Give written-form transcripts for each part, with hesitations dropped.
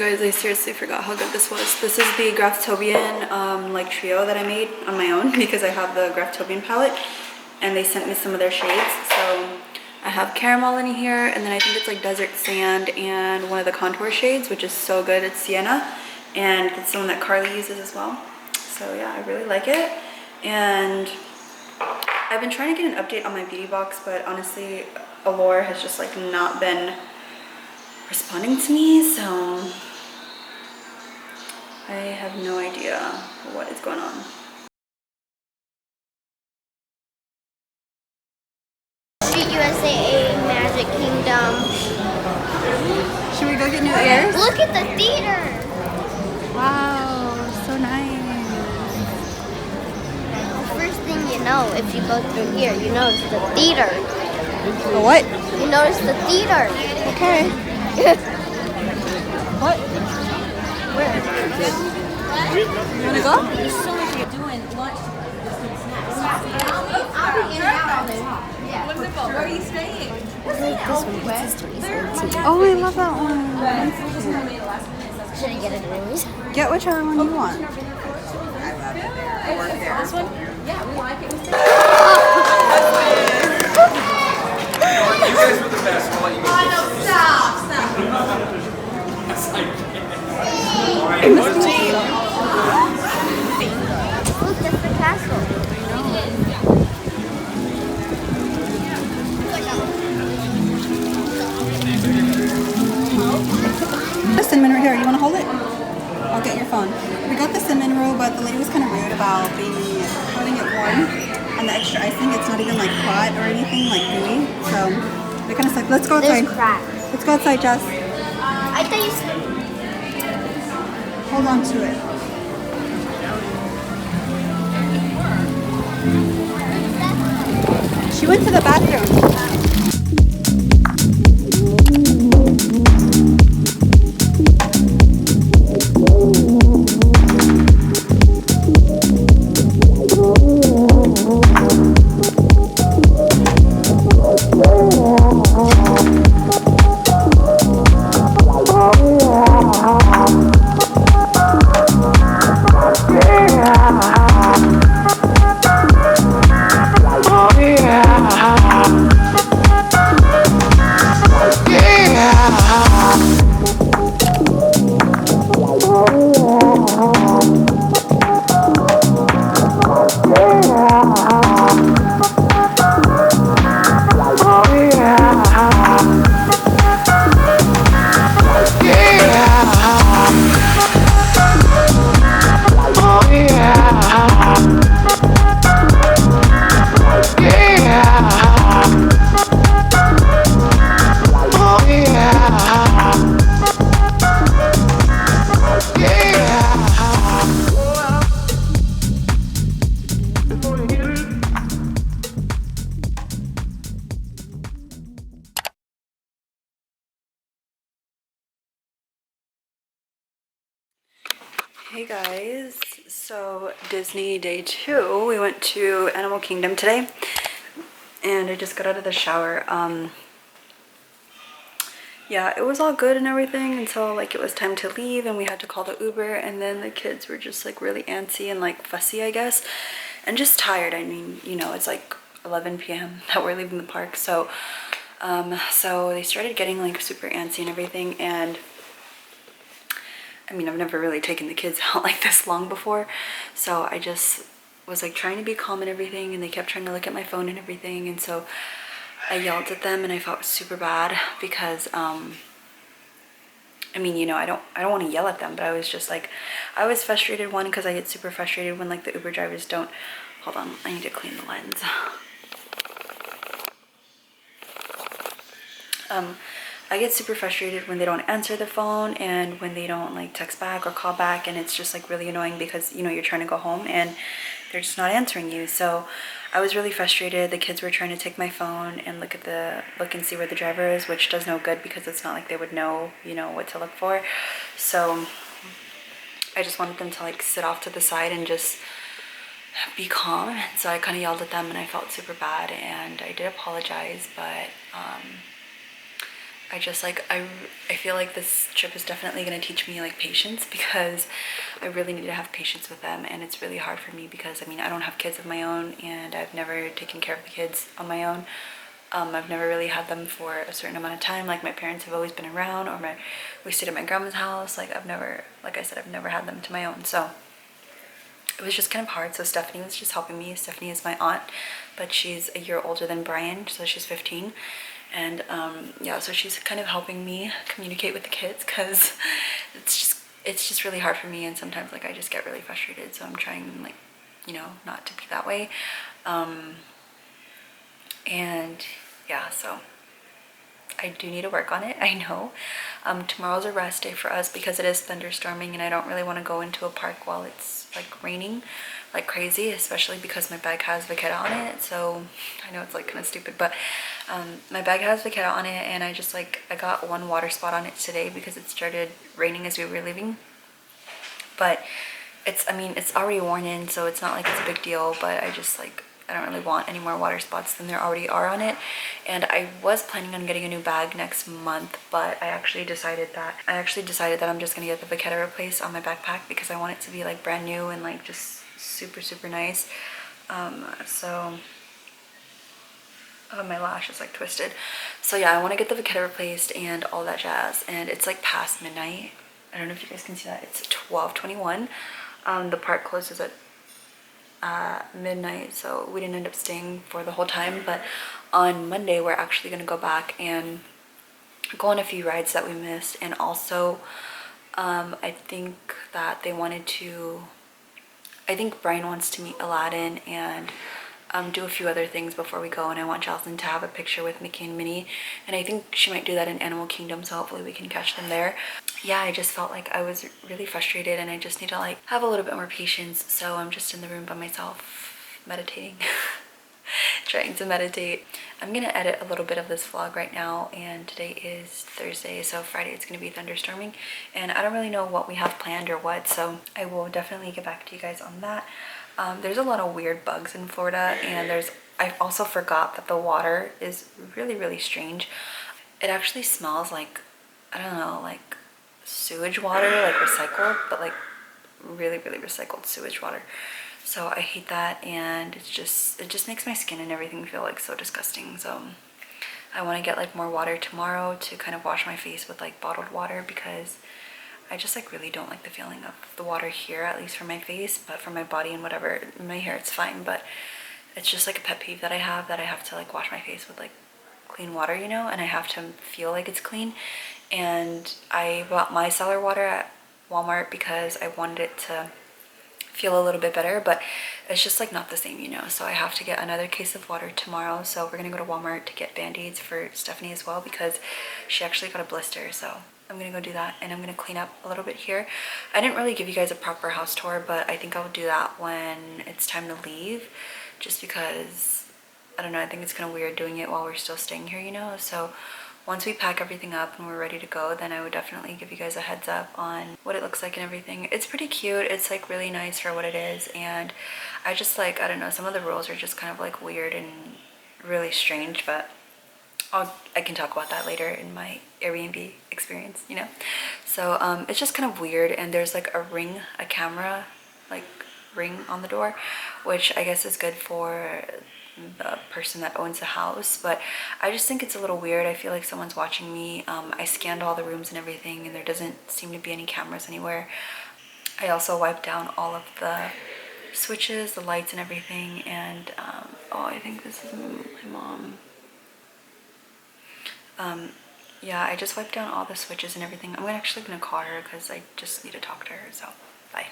guys, I seriously forgot how good this was. This is the Graftobian like trio that I made on my own because I have the Graftobian palette and they sent me some of their shades. So I have caramel in here, and then I think it's like desert sand and one of the contour shades, which is so good. It's sienna, and it's the one that Carly uses as well. So yeah, I really like it. And I've been trying to get an update on my beauty box, but honestly, Allure has just like not been responding to me, so I have no idea what is going on. Street USA Magic Kingdom. Should we go get new ears? Look at the theater. Wow, so nice. The first thing you know, if you go through here, you notice the theater. The what? You notice the theater. Okay. What? Where? You wanna go? As soon as you're doing lunch, I'll be in and out all day long. Yeah. Wonderful. Where are you staying? Oh, I love that one. Should I get it anyways? Get whichever one you want. This one? Yeah, we like it. You guys were the best. I'll let you go. Oh, no, stop. Look, that's the castle. The cinnamon right here. You want to hold it? I'll get your phone. We got the cinnamon roll, but the lady was kind of rude about holding it warm. And the extra icing, it's not even like hot or anything, like gooey. So we kind of like, let's go outside. There's cracks. Let's go outside, Jess. I thought you said... Hold on to it. She went to the bathroom. Hey guys, so Disney day 2, we went to Animal Kingdom today and I just got out of the shower. Yeah, it was all good and everything until like it was time to leave and we had to call the Uber, and then the kids were just like really antsy and like fussy, I guess, and just tired. I mean, you know, it's like 11 p.m. that we're leaving the park, so so they started getting like super antsy and everything. And I mean, I've never really taken the kids out like this long before, so I just was like trying to be calm and everything, and they kept trying to look at my phone and everything, and so I yelled at them and I felt super bad because I mean, you know, I don't want to yell at them, but I was just like, I was frustrated, one, because I get super frustrated when like the Uber drivers don't, hold on, I need to clean the lens. I get super frustrated when they don't answer the phone and when they don't like text back or call back, and it's just like really annoying because, you know, you're trying to go home and they're just not answering you. So I was really frustrated. The kids were trying to take my phone and look and see where the driver is, which does no good because it's not like they would know, you know, what to look for. So I just wanted them to like sit off to the side and just be calm. And so I kind of yelled at them and I felt super bad, and I did apologize, but I just like, I feel like this trip is definitely going to teach me like patience, because I really need to have patience with them. And it's really hard for me because, I mean, I don't have kids of my own, and I've never taken care of the kids on my own. I've never really had them for a certain amount of time. Like, my parents have always been around, or we stayed at my grandma's house. Like, I've never, like I said, I've never had them to my own. So it was just kind of hard. So Stephanie was just helping me. Stephanie is my aunt, but she's a year older than Brian, so she's 15. And yeah, so she's kind of helping me communicate with the kids, because it's just really hard for me, and sometimes like I just get really frustrated. So I'm trying, like, you know, not to be that way. And yeah, so I do need to work on it, I know. Tomorrow's a rest day for us because it is thunderstorming, and I don't really want to go into a park while it's like raining like crazy, especially because my bag has Vaqueta on it. So I know it's like kind of stupid, but my bag has Vaqueta on it, and I got one water spot on it today because it started raining as we were leaving. But I mean, it's already worn in, so it's not like it's a big deal, but I don't really want any more water spots than there already are on it. And I was planning on getting a new bag next month, but I actually decided that I'm just gonna get the Vaqueta replaced on my backpack, because I want it to be like brand new and like just super, super nice. So, oh, my lash is like twisted. So yeah, I want to get the Vaqueta replaced and all that jazz. And it's like past midnight. I don't know if you guys can see that. It's 12:21. The park closes at midnight, so we didn't end up staying for the whole time. But on Monday we're actually going to go back and go on a few rides that we missed. And also I think that I think Brian wants to meet Aladdin and do a few other things before we go. And I want Jocelyn to have a picture with Mickey and Minnie, and I think she might do that in Animal Kingdom, so hopefully we can catch them there. Yeah, I just felt like I was really frustrated, and I just need to like have a little bit more patience. So I'm just in the room by myself meditating. Trying to meditate. I'm gonna edit a little bit of this vlog right now, and today is Thursday, so Friday it's gonna be thunderstorming, and I don't really know what we have planned or what, so I will definitely get back to you guys on that. There's a lot of weird bugs in Florida, and I also forgot that the water is really, really strange. It actually smells like, I don't know, like sewage water, like recycled, but like really, really recycled sewage water. So I hate that, and it just makes my skin and everything feel like so disgusting. So I want to get like more water tomorrow to kind of wash my face with like bottled water, because I just like really don't like the feeling of the water here, at least for my face. But for my body and whatever, my hair, it's fine. But it's just like a pet peeve that I have to like wash my face with like clean water, you know, and I have to feel like it's clean. And I bought micellar water at Walmart because I wanted it to feel a little bit better, but it's just like not the same, you know. So I have to get another case of water tomorrow. So we're gonna go to Walmart to get band-aids for Stephanie as well, because she actually got a blister. So I'm gonna go do that, and I'm gonna clean up a little bit here. I didn't really give you guys a proper house tour, but I think I'll do that when it's time to leave, just because I don't know, I think it's kind of weird doing it while we're still staying here, you know. So once we pack everything up and we're ready to go, then I would definitely give you guys a heads up on what it looks like and everything. It's pretty cute. It's like really nice for what it is. And I just like, I don't know, some of the rules are just kind of like weird and really strange, but I can talk about that later in my Airbnb experience, you know. So it's just kind of weird. And there's like a camera like ring on the door, which I guess is good for the person that owns the house, but I just think it's a little weird. I feel like someone's watching me. I scanned all the rooms and everything, and there doesn't seem to be any cameras anywhere. I also wiped down all of the switches, the lights and everything, and oh, I think this is my mom. Yeah, I just wiped down all the switches and everything. I'm actually gonna call her because I just need to talk to her, so bye.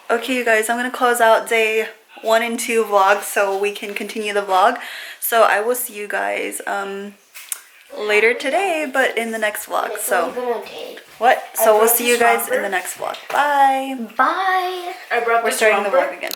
Okay, you guys, I'm gonna close out day 1 and 2 vlogs so we can continue the vlog. So I will see you guys later today, but in the next vlog. So what? So we'll see you guys in the next vlog. Bye. Bye. We're starting the vlog again.